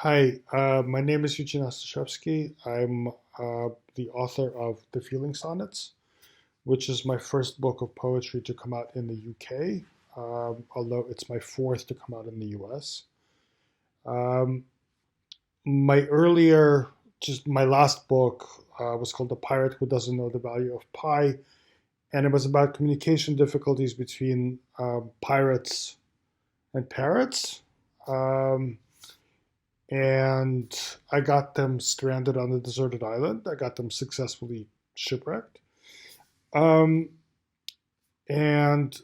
Hi, my name is Eugene Ostashevsky. I'm the author of the Feeling Sonnets, which is my first book of poetry to come out in the UK, although it's my fourth to come out in the US. Um, my earlier, just my last book was called The Pirate Who Doesn't Know the Value of Pi, and it was about communication difficulties between pirates and parrots. Um, and I got them stranded on a deserted island. I got them successfully shipwrecked. Um, and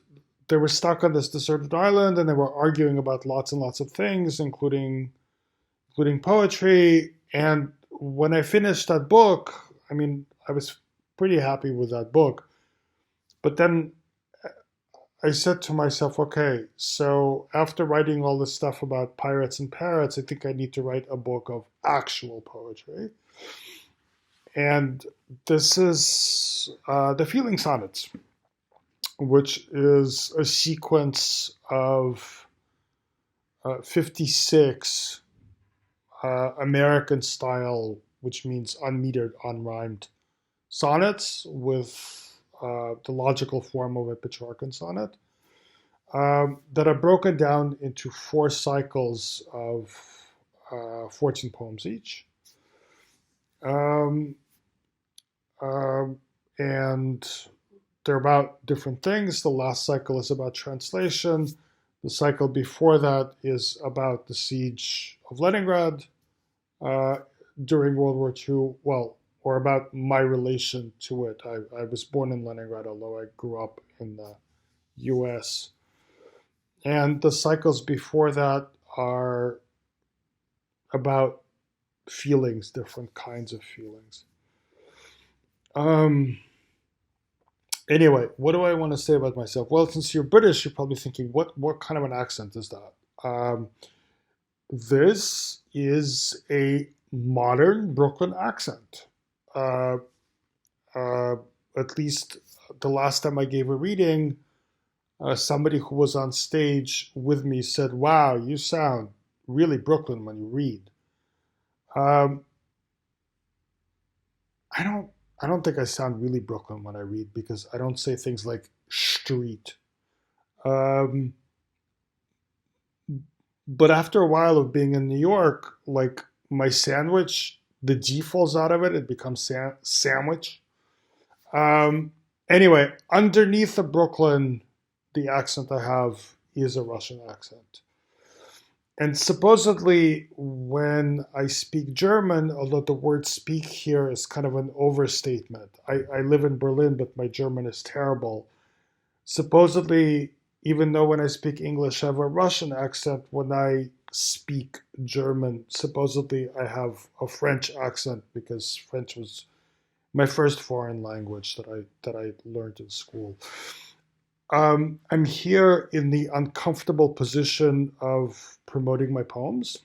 they were stuck on this deserted island, and they were arguing about lots and lots of things, including poetry. And when I finished that book, I mean, I was pretty happy with that book. But then I said to myself, okay, so after writing all this stuff about pirates and parrots, I think I need to write a book of actual poetry. And this is the Feeling Sonnets, which is a sequence of 56 American style, which means unmetered, unrhymed sonnets with the logical form of a Petrarchan sonnet that are broken down into four cycles of 14 poems each. Um, um, and they're about different things. The last cycle is about translation. The cycle before that is about the siege of Leningrad uh, during World War II. Well, or about my relation to it. I was born in Leningrad, although I grew up in the US. And the cycles before that are about feelings, different kinds of feelings. Um, Anyway, what do I want to say about myself? Well, since you're British, you're probably thinking, what kind of an accent is that? This is a modern Brooklyn accent. Uh, uh, at least the last time I gave a reading, somebody who was on stage with me said, "Wow, you sound really Brooklyn when you read." Um, I don't, I don't think I sound really Brooklyn when I read because I don't say things like street. Um, But after a while of being in New York, like my sandwich, the G falls out of it. It becomes sandwich. Um, anyway, underneath the Brooklyn, the accent I have is a Russian accent. And supposedly, when I speak German, although the word speak here is kind of an overstatement, I live in Berlin, but my German is terrible. Supposedly, even though when I speak English I have a Russian accent, when I speak German, supposedly I have a French accent because French was my first foreign language that I learned in school. I'm here in the uncomfortable position of promoting my poems,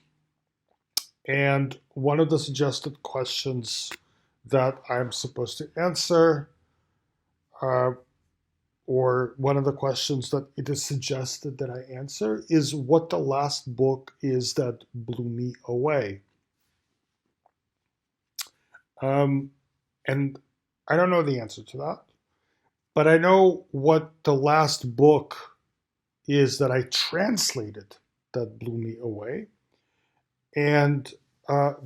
and one of the suggested questions that I'm supposed to answer uh, or one of the questions that it is suggested that I answer is what the last book is that blew me away. Um, and I don't know the answer to that, but I know what the last book is that I translated that blew me away. And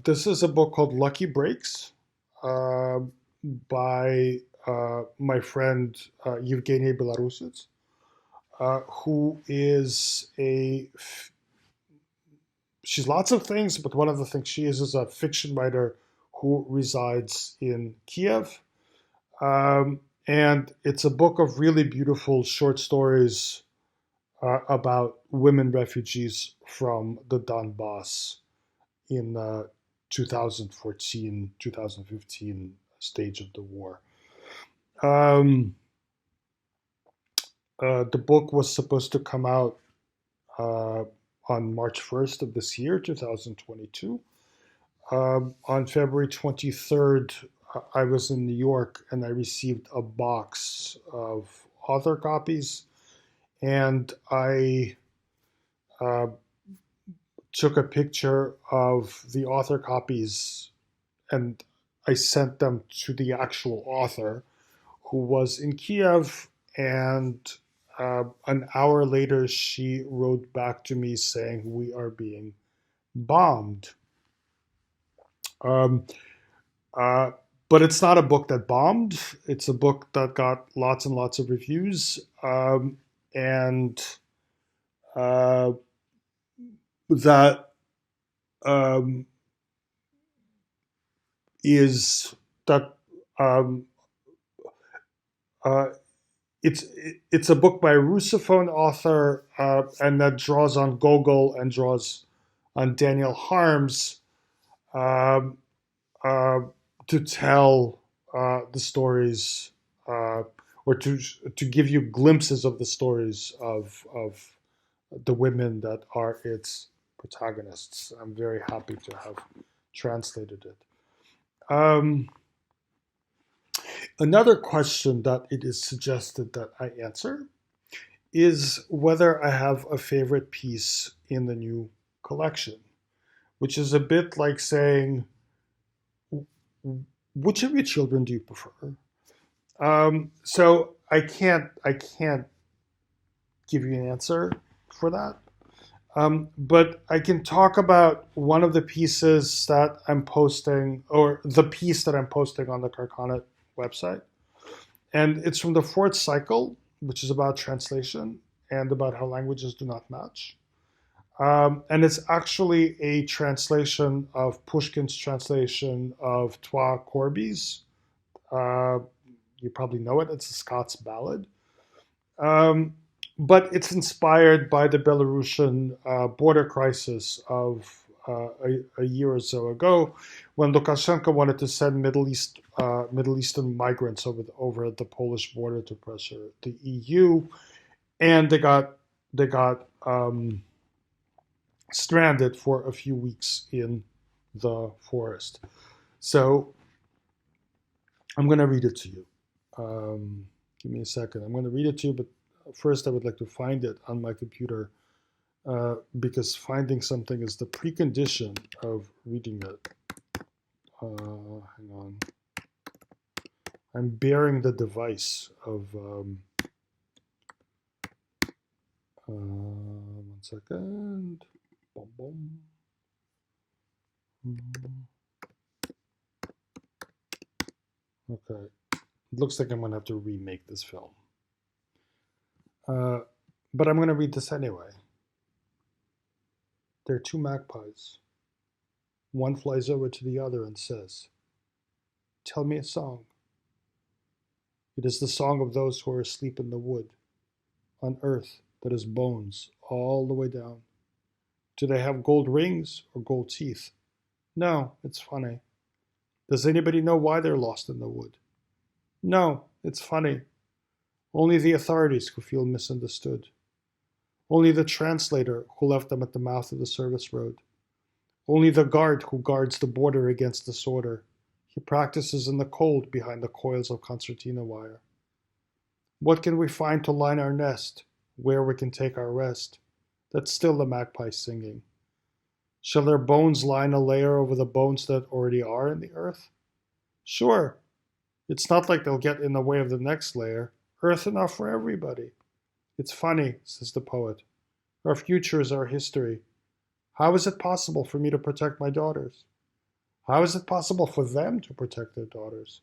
this is a book called Lucky Breaks uh, by my friend Evgeny Belarusets, who is she's lots of things, but one of the things she is a fiction writer who resides in Kiev. And it's a book of really beautiful short stories about women refugees from the Donbass in 2014, 2015 stage of the war. Um, the book was supposed to come out uh, on March 1st of this year, 2022. On February 23rd, I was in New York and I received a box of author copies. And I uh, took a picture of the author copies and I sent them to the actual author who was in Kiev. And an hour later, she wrote back to me saying, "We are being bombed." Um, uh, but it's not a book that bombed. It's a book that got lots and lots of reviews. And uh, that um, is that um, uh, it's a book by a Russophone author, and that draws on Gogol and draws on Daniel Harms, um, uh, to tell the stories, or to give you glimpses of the stories of the women that are its protagonists. I'm very happy to have translated it. Um, Another question that it is suggested that I answer is whether I have a favorite piece in the new collection, which is a bit like saying, which of your children do you prefer? So I can't give you an answer for that. But I can talk about one of the pieces that I'm posting, or the piece that I'm posting on the Carcanet website. And it's from the fourth cycle, which is about translation and about how languages do not match. And it's actually a translation of Pushkin's translation of Trois Corbies. Uh, you probably know it. It's a Scots ballad. Um, but it's inspired by the Belarusian border crisis of a year or so ago, when Lukashenko wanted to send Middle Eastern migrants over the Polish border to pressure the EU, and they got stranded for a few weeks in the forest. So I'm going to read it to you. Give me a second. I'm going to read it to you, but first I would like to find it on my computer, because finding something is the precondition of reading it. Hang on. I'm bearing the device of. One second. Boom, boom. Okay. It looks like I'm going to have to remake this film. But I'm going to read this anyway. There are two magpies. One flies over to the other and says, "Tell me a song." It is the song of those who are asleep in the wood, on earth that is bones all the way down. Do they have gold rings or gold teeth? No, it's funny. Does anybody know why they're lost in the wood? No, it's funny. Only the authorities who feel misunderstood. Only the translator who left them at the mouth of the service road. Only the guard who guards the border against disorder. He practices in the cold behind the coils of concertina wire. What can we find to line our nest, where we can take our rest? That's still the magpie singing. Shall their bones line a layer over the bones that already are in the earth? Sure. It's not like they'll get in the way of the next layer. Earth enough for everybody. It's funny, says the poet. Our future is our history. How is it possible for me to protect my daughters? How is it possible for them to protect their daughters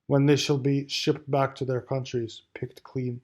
when they shall be shipped back to their countries, picked clean?